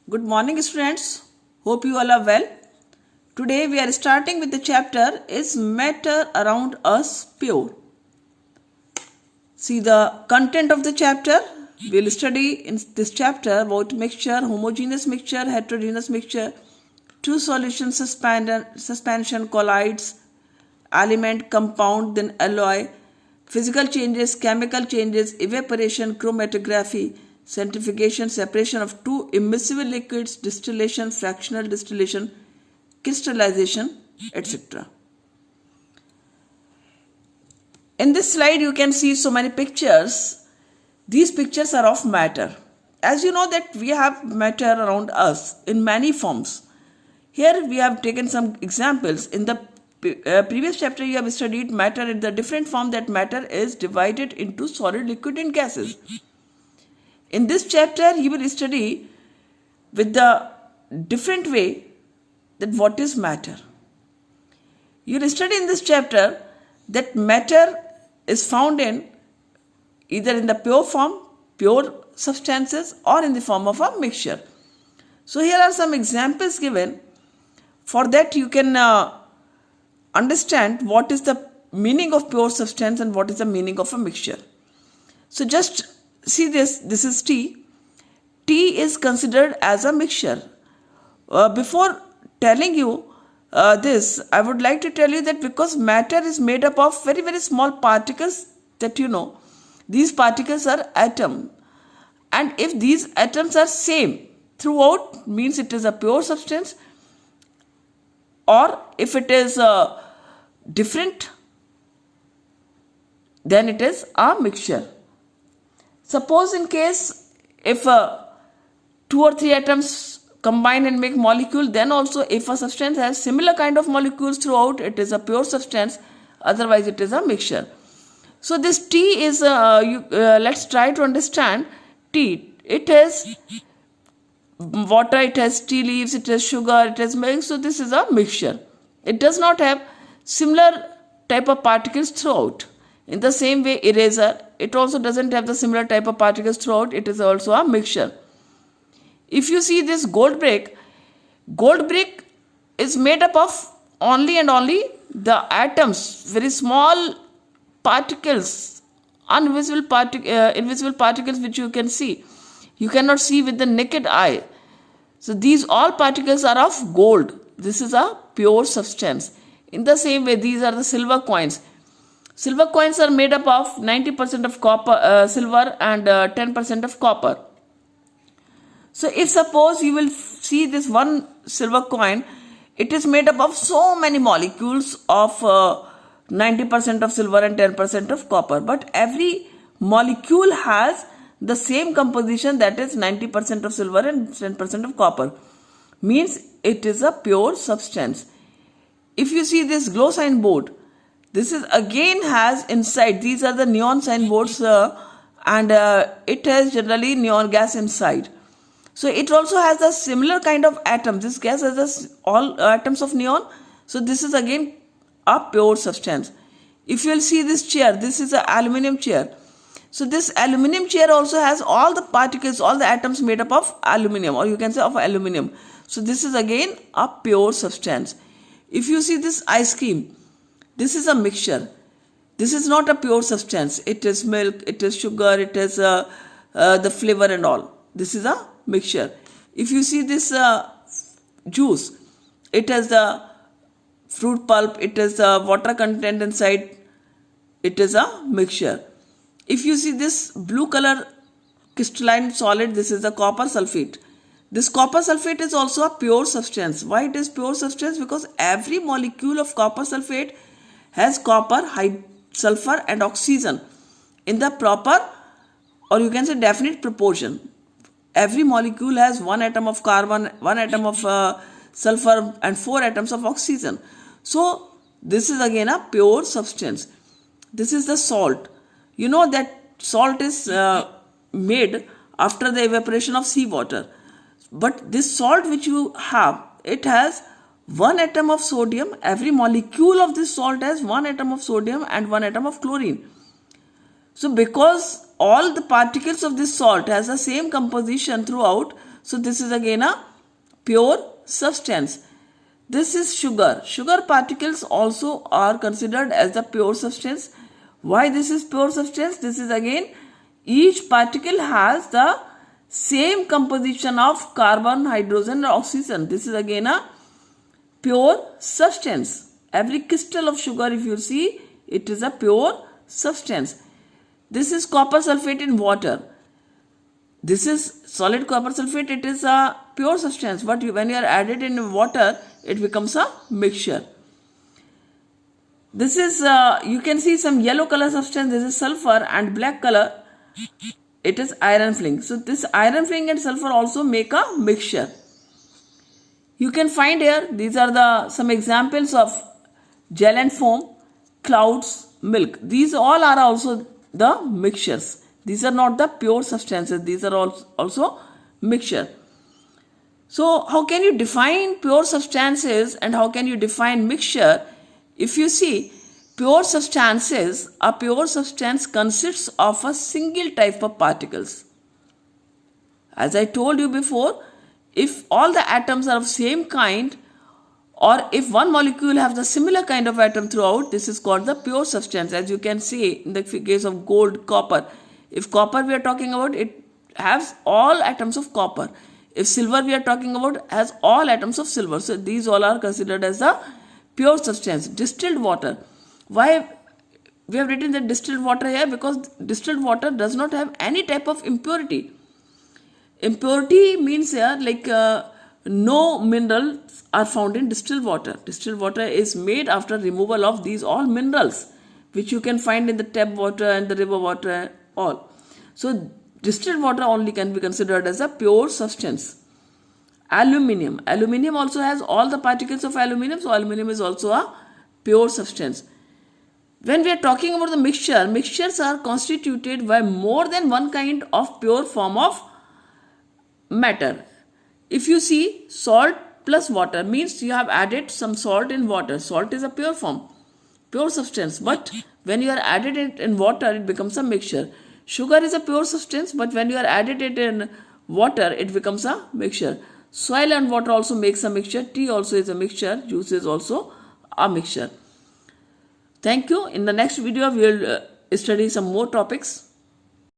Good morning, students. Hope you all are well. Today we are starting with the chapter Is Matter Around Us Pure? See the content of the chapter. We will study in this chapter about mixture, homogeneous mixture, heterogeneous mixture, two solution suspension, colloids, element, compound, then alloy, physical changes, chemical changes, evaporation, chromatography, centrifugation, separation of two immiscible liquids, distillation, fractional distillation, crystallization, etc. In this slide you can see so many pictures. These pictures are of matter. As you know that we have matter around us in many forms. Here we have taken some examples. In the previous chapter you have studied matter in the different form that matter is divided into solid, liquid and gases. In this chapter you will study with the different way that what is matter. You will study in this chapter that matter is found in either in the pure form, pure substances, or in the form of a mixture. So here are some examples given. For that you can understand what is the meaning of pure substance and what is the meaning of a mixture. So just see this is tea. Tea is considered as a mixture. Before telling you this, I would like to tell you that because matter is made up of very, very small particles that you know, these particles are atom. And if these atoms are same throughout, means it is a pure substance, or if it is different, then it is a mixture. Suppose in case if 2 or 3 atoms combine and make molecule, then also if a substance has similar kind of molecules throughout, it is a pure substance, otherwise it is a mixture. So this tea is, let's try to understand tea. It has water, it has tea leaves, it has sugar, it has milk, so this is a mixture. It does not have similar type of particles throughout. In the same way, eraser, it also doesn't have the similar type of particles throughout, it is also a mixture. If you see this gold brick is made up of only and only the atoms, very small particles, invisible particles which you can see. You cannot see with the naked eye. So these all particles are of gold. This is a pure substance. In the same way, these are the silver coins. Silver coins are made up of 90% of copper, silver and 10% of copper. So if suppose you will see this one silver coin, it is made up of so many molecules of 90% of silver and 10% of copper. But every molecule has the same composition, that is 90% of silver and 10% of copper. Means it is a pure substance. If you see this glow sign board, this is again has inside, these are the neon signboards and it has generally neon gas inside. So it also has a similar kind of atom. This gas has all atoms of neon. So this is again a pure substance. If you will see this chair, this is an aluminium chair. So this aluminium chair also has all the particles, all the atoms made up of aluminium, or you can say of aluminium. So this is again a pure substance. If you see this ice cream, this is a mixture. This is not a pure substance. It is milk, it is sugar, it is the flavor and all. This is a mixture. If you see this juice, it has the fruit pulp, it has the water content inside. It is a mixture. If you see this blue color crystalline solid, this is the copper sulfate. This copper sulfate is also a pure substance. Why it is pure substance? Because every molecule of copper sulfate has copper, sulfur and oxygen in the proper, or you can say definite proportion. Every molecule has 1 atom of carbon, 1 atom of sulfur and 4 atoms of oxygen. So this is again a pure substance. This is the salt. You know that salt is made after the evaporation of seawater. But this salt which you have, it has 1 atom of sodium. Every molecule of this salt has 1 atom of sodium and 1 atom of chlorine. So because all the particles of this salt has the same composition throughout, So this is again a pure substance. This is sugar. Sugar particles also are considered as the pure substance. Why this is pure substance? This is again, each particle has the same composition of carbon, hydrogen or oxygen. This is again a pure substance. Every crystal of sugar, if you see, it is a pure substance. This is copper sulfate in water. This is solid copper sulfate. It is a pure substance, but when you are added in water, it becomes a mixture. This is, you can see some yellow color substance. This is sulfur, and black color, it is iron flake. So this iron flake and sulfur also make a mixture. You can find here, these are some examples of gel and foam, clouds, milk. These all are also the mixtures. These are not the pure substances. These are also mixture. So how can you define pure substances and how can you define mixture? If you see, pure substances, a pure substance consists of a single type of particles. As I told you before, if all the atoms are of same kind, or if one molecule has a similar kind of atom throughout, this is called the pure substance. As you can see in the case of gold, copper. If copper we are talking about, it has all atoms of copper. If silver we are talking about, has all atoms of silver. So these all are considered as the pure substance. Distilled water. Why we have written the distilled water here? Because distilled water does not have any type of impurity. Impurity means here no minerals are found in distilled water. Distilled water is made after removal of these all minerals, which you can find in the tap water and the river water all. So distilled water only can be considered as a pure substance. Aluminium. Aluminium also has all the particles of aluminium, so aluminium is also a pure substance. When we are talking about the mixture, mixtures are constituted by more than one kind of pure form of matter. If you see, salt plus water means you have added some salt in water. Salt is a pure form, pure substance, but when you are added it in water, it becomes a mixture. Sugar is a pure substance, but when you are added it in water, it becomes a mixture. Soil and water also makes a mixture. Tea also is a mixture. Juice is also a mixture. Thank you. In the next video, we will study some more topics.